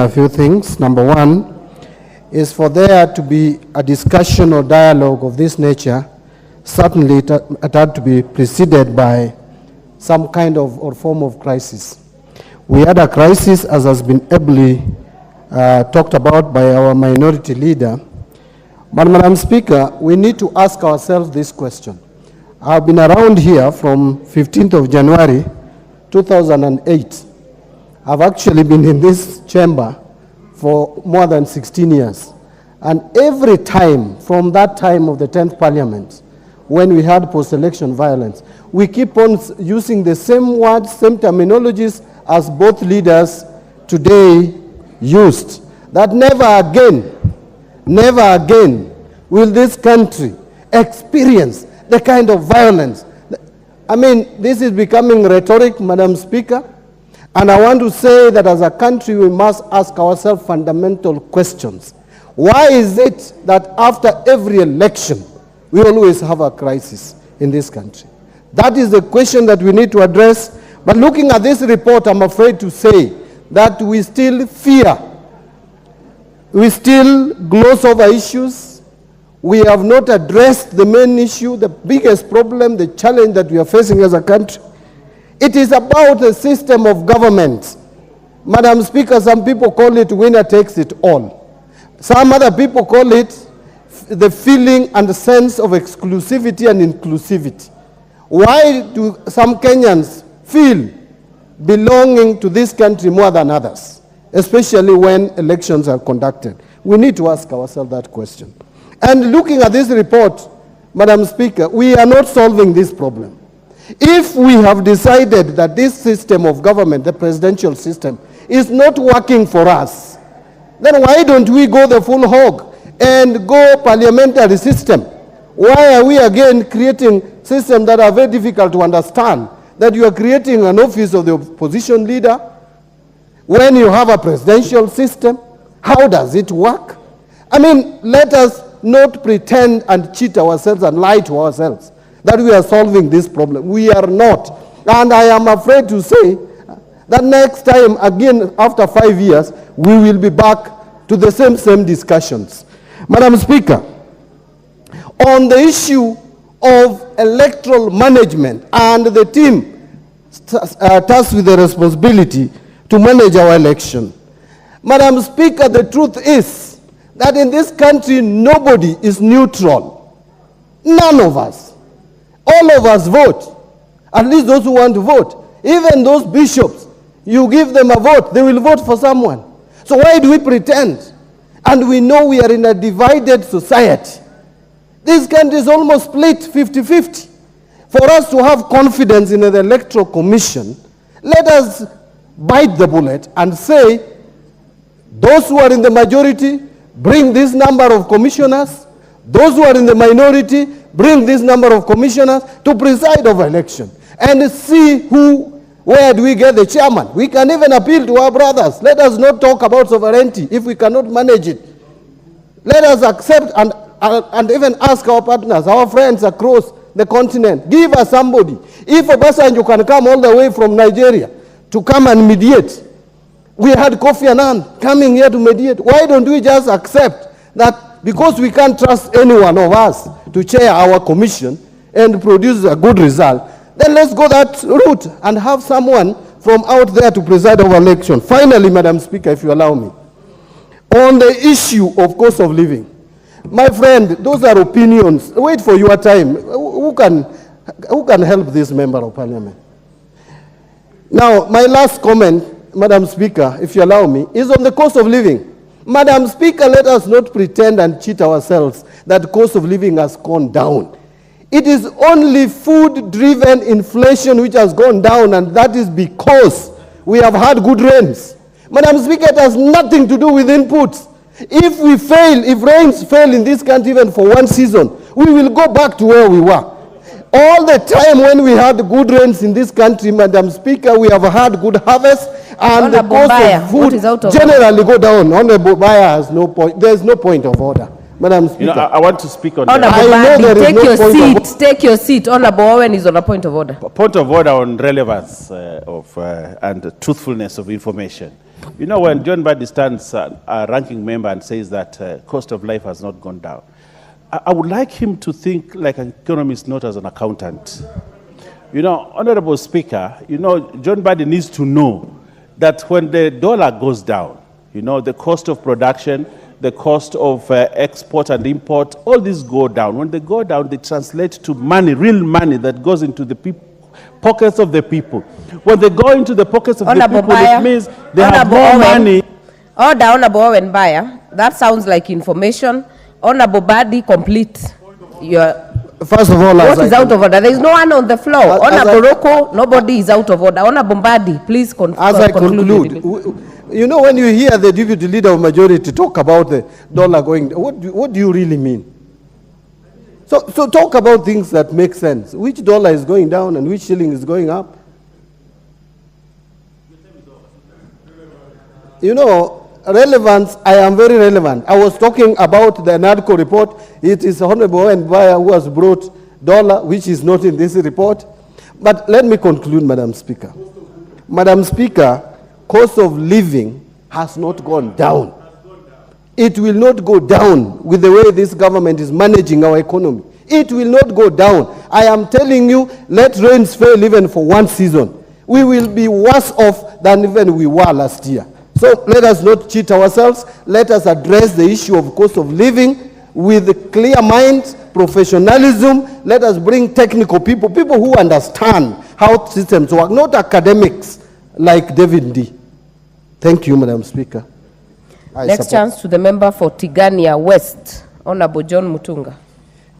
A few things. Number one is for there to be a discussion or dialogue of this nature. Certainly it had to be preceded by some kind of or form of crisis. We had a crisis, as has been ably talked about by our minority leader. But Madam Speaker, we need to ask ourselves this question. I've been around here from 15th of January 2008. I've actually been in this chamber for more than 16 years. And every time, from that time of the 10th Parliament, when we had post-election violence, we keep on using the same words, same terminologies as both leaders today used. That never again will this country experience the kind of violence. I mean, this is becoming rhetoric, Madam Speaker. And I want to say that as a country, we must ask ourselves fundamental questions. Why is it that after every election, we always have a crisis in this country? That is the question that we need to address. But looking at this report, I'm afraid to say that we still fear. We still gloss over issues. We have not addressed the main issue, the biggest problem, the challenge that we are facing as a country. It is about the system of government. Madam Speaker, some people call it winner takes it all. Some other people call it the feeling and the sense of exclusivity and inclusivity. Why do some Kenyans feel belonging to this country more than others, especially when elections are conducted? We need to ask ourselves that question. And looking at this report, Madam Speaker, we are not solving this problem. If we have decided that this system of government, the presidential system, is not working for us, then why don't we go the full hog and go parliamentary system? Why are we again creating systems that are very difficult to understand? That you are creating an office of the opposition leader when you have a presidential system? How does it work? I mean, let us not pretend and cheat ourselves and lie to ourselves that we are solving this problem. We are not. And I am afraid to say that next time, again, after 5 years, we will be back to the same discussions. Madam Speaker, on the issue of electoral management and the team tasked with the responsibility to manage our election, Madam Speaker, the truth is that in this country, nobody is neutral. None of us. All of us vote, at least those who want to vote. Even those bishops, you give them a vote, they will vote for someone. So why do we pretend? And we know we are in a divided society. This country is almost split 50-50. For us to have confidence in the Electoral Commission, let us bite the bullet and say, those who are in the majority, bring this number of commissioners. Those who are in the minority, bring this number of commissioners to preside over election and see where do we get the chairman. We can even appeal to our brothers. Let us not talk about sovereignty if we cannot manage it. Let us accept and even ask our partners, our friends across the continent, give us somebody. If Obasanjo can come all the way from Nigeria to come and mediate, we had Kofi Annan coming here to mediate. Why don't we just accept that because we can't trust any one of us to chair our commission and produce a good result, then let's go that route and have someone from out there to preside over election. Finally, Madam Speaker, if you allow me, on the issue of cost of living, my friend, those are opinions. Wait for your time. Who can help this member of parliament? Now, my last comment, Madam Speaker, if you allow me, is on the cost of living. Madam Speaker, let us not pretend and cheat ourselves that cost of living has gone down. It is only food-driven inflation which has gone down, and that is because we have had good rains. Madam Speaker, it has nothing to do with inputs. If rains fail in this country even for one season, we will go back to where we were. All the time when we had good rains in this country, Madam Speaker, we have had good harvest, and the cost of food generally go down. Honorable Baya has no point. There is no point of order. Madam Speaker. I want to speak on that. Take your seat. Honorable Owen is on a point of order. Point of order on relevance and truthfulness of information. You know, when John Mbadi stands, a ranking member, and says that cost of life has not gone down, I would like him to think like an economist, not as an accountant. You know, Honorable Speaker, you know, John Mbadi needs to know that when the dollar goes down, you know, the cost of production, the cost of export and import, all these go down. When they go down, they translate to money, real money that goes into the pockets of the people. When they go into the pockets of the people, it means they have more money. Order, Honorable Owen Baya. That sounds like information. Honorable Mbadi, complete your... First of all, what is out of order? There is no one on the floor. Honorable Roko, nobody is out of order. Honorable Mbadi, please conclude. As I conclude, you know, when you hear the deputy leader of majority talk about the dollar going, what do you really mean? So talk about things that make sense. Which dollar is going down and which shilling is going up? You know, relevance, I am very relevant. I was talking about the NADCO report. It is Honorable Mbadi who has brought dollar, which is not in this report. But let me conclude, Madam Speaker. Madam Speaker, cost of living has not gone down. It will not go down with the way this government is managing our economy. It will not go down. I am telling you, let rains fail even for one season. We will be worse off than even we were last year. So let us not cheat ourselves. Let us address the issue of cost of living with clear minds, professionalism. Let us bring technical people, people who understand how systems work, not academics like David D. Thank you, Madam Speaker. Next chance to the member for Tigania West, Honorable John Mutunga.